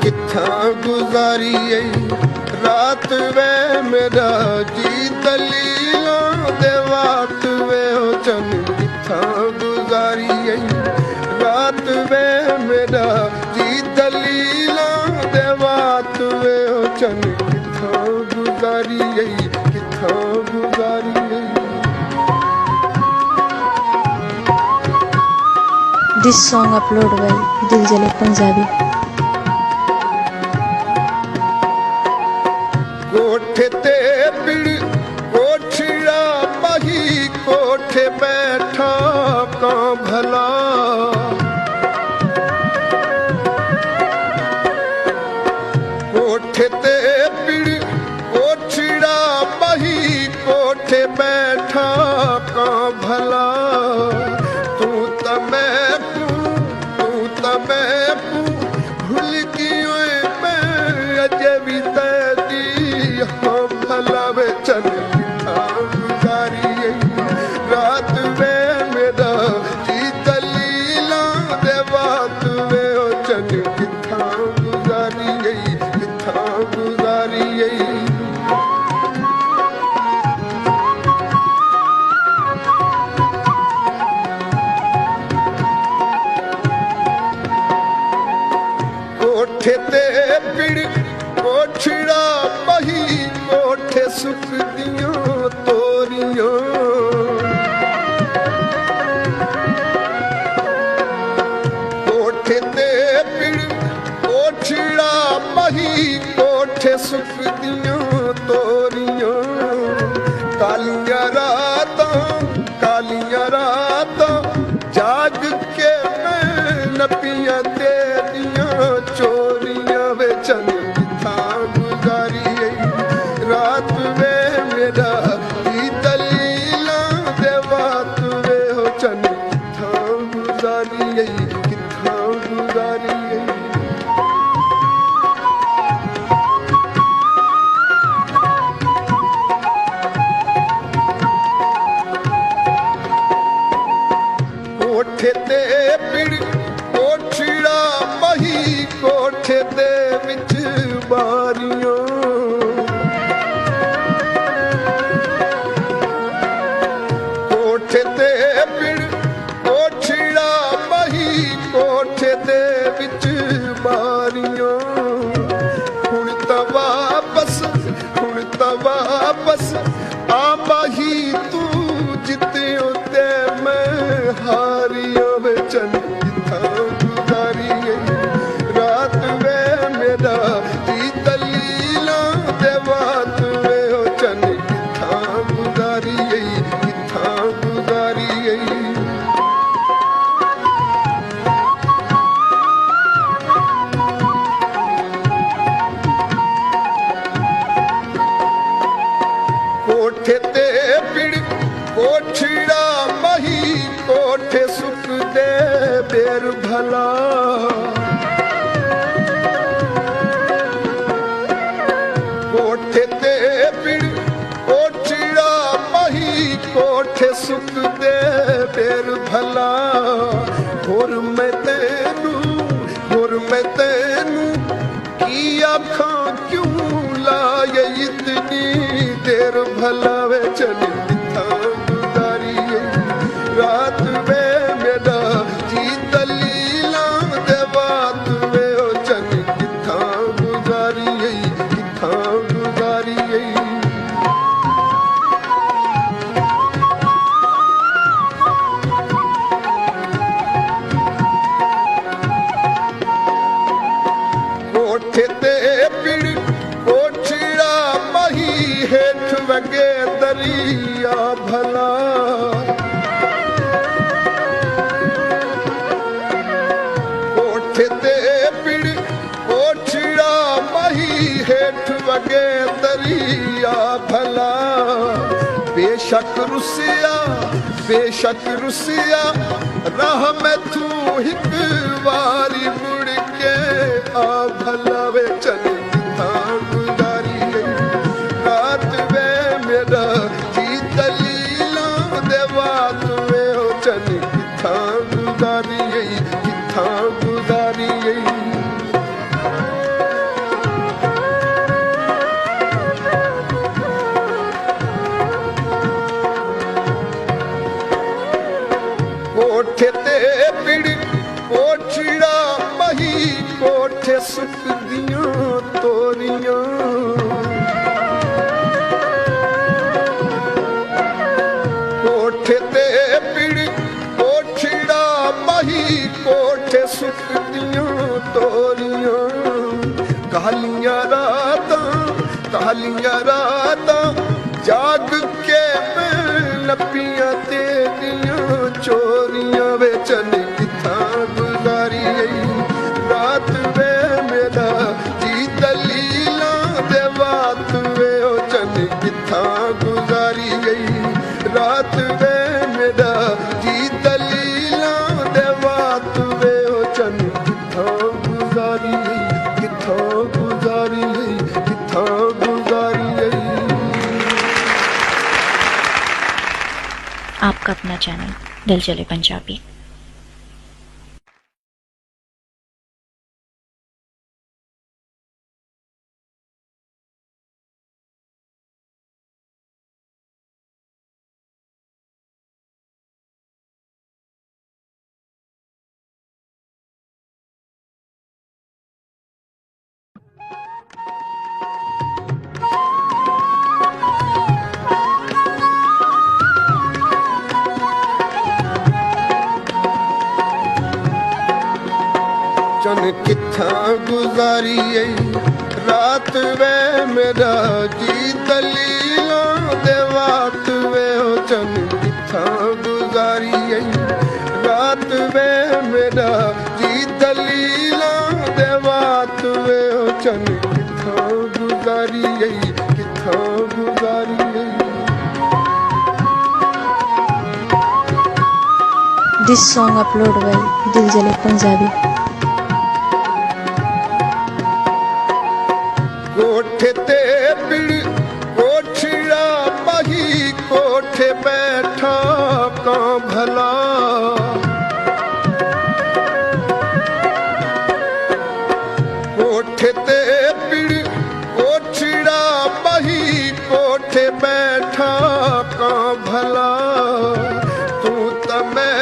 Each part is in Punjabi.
किथा गुजारी रात वे मेरा जी दलीलों दे वात वे ओ चन किथा गुजारी रात वे मेरा जी दलीलों दे वात वे ओ चन किथा गुजारी किथा गुजारी। This song uploaded by Diljale Punjabi. कोठे ते पिड़ कोठिया मही कोठे बैठा का भला कोठे ते पिड़ कोठिया मही कोठे बैठा का भला तू मैं भूल गई मैं अजय भी तेरी हाँ भला वे चन किथा गुजारी रात वे मेरा जी दलीला दे बात वे ओ चन किथा गुजारी किथा गुजारी। कोठे ते पिड़ कोठिया मही कोठे सुख दियां तोरियां कोठे ते पिड़ कोठिया मही कोठे सुख दियां तोरियां कालियां रातां जाग के मैं नपियां तेरियां चोरियां वे चन किथा गुजारी रात वे मेरा जी दलीला दे बात वे हो चन किथा गुजारी किथा गुजारी। कोठे ते पिड़ कोठिया मही कोठे दे विच बारियां कोठे ते पिड़ कोठिया मही कोठे दे विच बारियां हुण तां वापस आ मही तू जित्तियों ते मैं हारियों वे चन किथा गुजारी रात वे मेरा जी दलीला दे बात वे ओ चन किथा गुजारी किथा गुजारी। कोठे ते पिड़ कोठिया मही कोठे सुख दे बेर भला कोठे ते पिड़ कोठिया मही कोठे सुख दे बेर भला होर मैं तेनू की आखां क्यों लाए इतनी देर भला वे चन किथा गुजारी रात वे मेरा जी दलीला दे बात वे ओ चन किथा गुजारी किथा गुजारी। कोठे ते पिड़ कोठिया मही हेठ वगे दरिया भला कोठे ते पिड़ कोठिया मही हेठ वगे दरिया भला बेशक रुसिया राह में तू हिक वारी मुड़ के आ भला वे चन किथा गुजारी रात वे मेरा जी दलीला दे बात वे ओ चन किथा गुजारी किथा गुजारी। ਕਾਲੀਆਂ ਰਾਤਾਂ ਜਾਗ ਕੇ ਮੈਂ ਲੱਪੀਆਂ ਤੇਰੀਆਂ ਚੋਰੀਆਂ ਵਿੱਚ ਨੀ ਕਿੱਥਾਂ ਗੁਜ਼ਾਰੀ ਰਾਤ ਵੇ ਮੇਰਾ ਜੀ ਦਲੀਲਾਂ ਦੇ ਬਾਤ ਵੇ ਉਹ ਚੰਨ ਕਿੱਥਾਂ ਗੁਜ਼ਾਰੀ ਰਾਤ ਵੇ ਮੇਰਾ ਜੀ ਦਲੀਲਾਂ ਦੇ ਬਾਤ ਵੇ ਉਹ ਚੰਨ ਕਿੱਥਾਂ ਗੁਜ਼ਾਰੀ ਕਿੱਥਾਂ ਗੁਜ਼ਾਰੀ ਕਿੱਥਾਂ ਗੁਜ਼ਾਰੀ। आपका अपना चैनल दिल जले पंजाबी। ਚੰਨ ਕਿੱਥਾਂ ਗੁਜ਼ਾਰੀ ਰਾਤ ਵੇ ਮੇਰਾ ਜੀ ਦਲੀਲਾਂ ਦੇ ਬਾਤ ਵੇ ਉਹ ਚੰਨ ਕਿੱਥਾਂ ਗੁਜ਼ਾਰੀ ਰਾਤ ਵੇ ਮੇਰਾ ਜੀ ਦਲੀਲਾਂ ਦੇ ਬਾਤ ਵੇ ਉਹ ਚੰਨ ਕਿੱਥਾਂ ਗੁਜ਼ਾਰੀ ਕਿੱਥਾਂ ਗੁਜ਼ਾਰੀ। This song uploaded by Dil Jale Punjabi। ਕੋਠੇ ਤੇ ਪਿੜ ਕੋਠੜਾ ਪਹੀ ਕੋਠੇ ਬੈਠਾ ਕਾਂ ਭਲਾ ਕੋਠੇ ਤੇ ਪਿੜ ਕੋਠੜਾ ਪਹੀ ਕੋਠੇ ਬੈਠਾ ਕਾਂ ਭਲਾ ਤੂੰ ਤਾਂ ਮੈਂ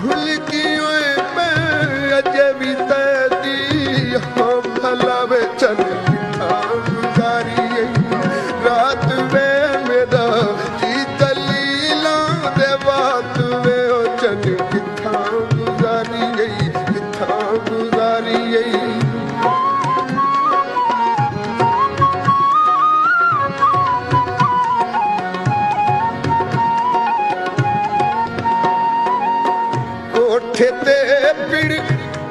ਭੁੱਲ ਗਈ ਓਏ ਮੈਂ ਅਜੇ ਵੀ ਤੇਰੀ ਹਾਂ ਭਲਾ ਵੇ ਚੰਨ ਕਿੱਥਾਂ ਗੁਜ਼ਾਰੀ ਰਾਤ ਵੇ ਮੇਰਾ ਜੀ ਦਲੀਲਾਂ ਦੇ ਬਾਤ ਵੇ ਉਹ ਚੰਨ ਕਿੱਥਾਂ ਗੁਜ਼ਾਰੀ ਕਿੱਥਾਂ ਗੁਜ਼ਾਰੀ। ਕੋਠੇ ਤੇ ਪਿੜ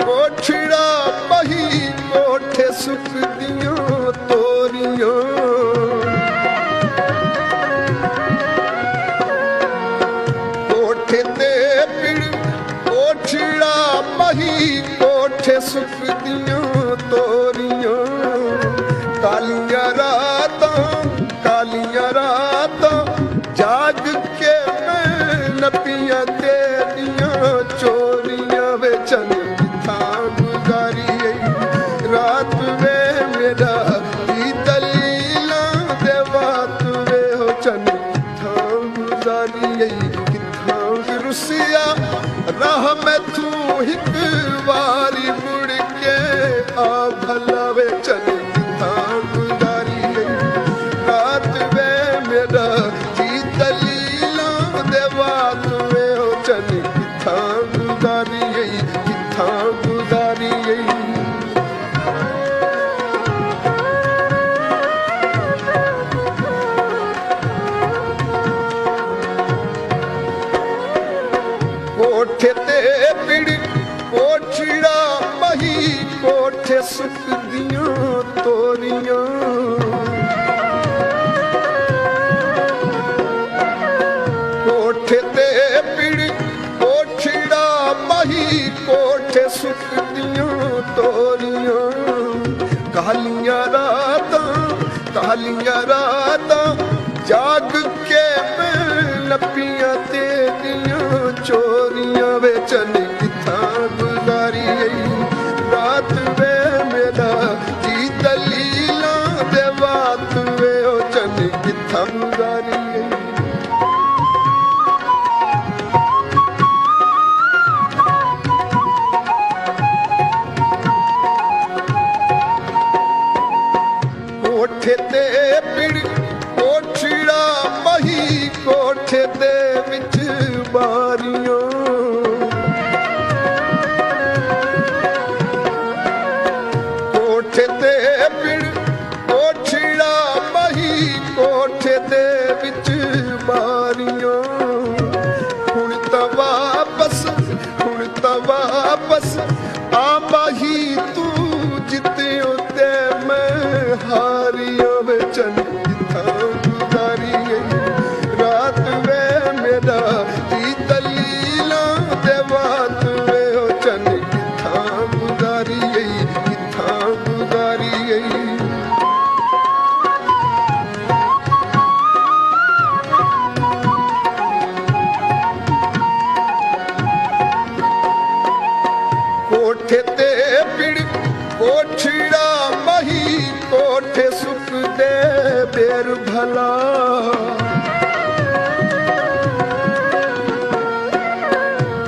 ਕੋਠੜਾ ਪਹੀ ਕੋਠੇ ਸੁੱਕ ਦੀਆਂ ਤੋਰੀਆਂ ਕੋਠੇ ਤੇ ਪਿੜ ਕੋਠੜਾ ਪਹੀ ਕੋਠੇ ਸੁੱਕ ਦੀਆਂ ਤੋਰੀਆਂ ਕਾਲੀਆਂ ਰਾਤਾਂ ਜਾਗ ਕੇ ਮੈਂ ਨੱਪੀਆਂ ਤੇਰੀਆਂ ਚੋਰੀਆਂ ਵੇ ਚੰਨ ਕਿੱਥਾਂ ਗੁਜ਼ਾਰੀ ਰਾਤ ਵੇ ਮੇਰਾ ਜੀ ਦਲੀਲਾਂ ਦੇ ਬਾਤ ਵੇ ਹੋ ਚੰਨ ਕਿੱਥਾਂ ਗੁਜ਼ਾਰੀ ਕਿੱਥਾਂ ਰੁੱਸਿਆ ਰਾਹ ਮੈਥੋਂ ਇੱਕ ਵਾਰੀ ਮੁੜ ਕੇ ਆ ਭਲਾ ਵੇ ਚੰਨ ਕਿੱਥਾਂ ਗੁਜ਼ਾਰੀ ਰਾਤ ਵੇ ਮੇਰਾ ਜੀ ਦਲੀਲਾਂ ਦੇ ਬਾਤ ਵੇ ਹੋ ਚੰਨ ਕਿੱਥਾਂ ਗੁਜ਼ਾਰੀ ਕਿੱਥਾਂ ਗੁਜ਼ਾਰੀ। ਕੋਠੇ ਤੇ ਪਿੜ ਕੋਠੜਾ ਪਹੀ ਕੋਠੇ ਸੁੱਕ ਦੀਆਂ ਤੋਰੀਆਂ ਕੋਠੇ ਤੇ ਪਿੜ ਕੋਠੜਾ ਪਹੀ ਕੋਠੇ ਸੁੱਕ ਦੀਆਂ ਤੋਰੀਆਂ ਕਾਲੀਆਂ ਰਾਤਾਂ ਜਾਗ ਕੇ ਮੈਂ ਲੱਪੀਆਂ ਤੇਰੀਆਂ ਚੋਰੀਆਂ ਵਿੱਚ ਨੀ ਕਿੱਥਾਂ ਗੁਜ਼ਾਰੀ ਰਾਤ ਵੇ ਮੇਰਾ ਜੀ ਦਲੀਲਾਂ ਦੇ ਬਾਤ ਵੇ ਉਹ ਚੰਨ ਕਿੱਥਾਂ ਗੁਜ਼ਾਰੀ। ਕੋਠੇ ਤੇ ਪਿੜ ਕੋਠੜਾ ਪਹੀ ਕੋਠੇ ਦੇ ਵਿੱਚ ਬਾਰੀਆਂ ਪਿੜ ਕੋਠੜਾ ਮਹੀ ਕੋਠੇ ਦੇ ਵਿੱਚ ਮਾਰੀਆਂ ਹੁਣ ਤਾਂ ਵਾਪਸ ਆ ਮਾਹੀ ਤੂੰ ਜਿੱਤਿਓ ਤੇ ਮੈਂ ਹਾਰੀਆਂ ਵੇ ਚੰਨੀ ਥਾਂ ਗੁਜ਼ਾਰੀ ਗਈ ਰਾਤ ਵੇ ਮੇਰਾ ਦੀ ਦਲੀਲਾਂ ਦੇ ਬਾਤ ਵੇ ਉਹ ਚੰਨੀ ਥਾਂ ਗੁਜ਼ਾਰੀ ਗਈ ਕਿੱਥਾਂ ਗੁਜ਼ਾਰੀ ਗਈ ਕੋਠੇ ਤੇ ਪਿੜ ਕੋਠੜਾ ਮਹੀ ਕੋਠੇ ਸੁੱਕਦੇ ਬੇਰ ਭਲਾ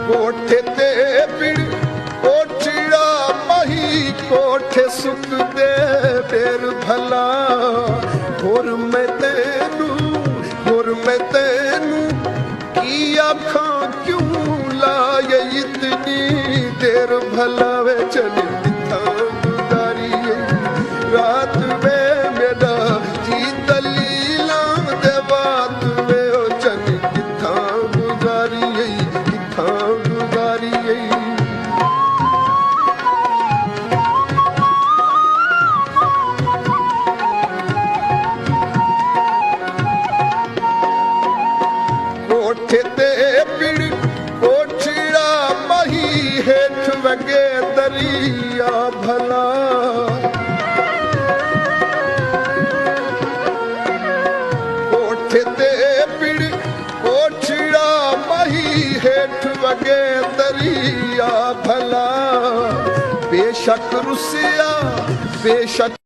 ਕੋਠੇ ਤੇ ਪਿੜ ਕੋਠੜਾ ਮਹੀ ਕੋਠੇ ਸੁੱਕਦੇ ਬੇਰ ਭਲਾ ਹੋਰ ਮੈਂ ਤੈਨੂੰ ਕੀ ਆਖਾਂ ਕਿਉਂ ਲਾਏ ਇਤਨੀ ਦੇਰ ਭਲਾ ਵੇ ਚਲੀ ਥਾਂ ਗੁਜ਼ਾਰੀ ਰਾਤ ਵੇ ਮੇਰਾ ਜੀ ਦਲੀਲਾਂ ਦੇ ਬਾਤ ਵੇ ਉਹ ਚਲੀ ਕਿੱਥਾਂ ਗੁਜ਼ਾਰੀ ਕਿੱਥਾਂ ਗੁਜ਼ਾਰੀ ਕੋਠੇ ਤੇ ਪਿੜ ਕੋਠੜਾ ਮਹੀ ਹੇਠ ਵਗੇ ਦਰਿਆ ਭਲਾ ਕੋਠੇ ਤੇ ਪਿੜ ਕੋਠੜਾ ਮਹੀ ਹੇਠ ਵਗੇ ਦਰਿਆ ਭਲਾ ਬੇਸ਼ੱਕ ਰੁੱਸਿਆ ਬੇਸ਼ੱਕ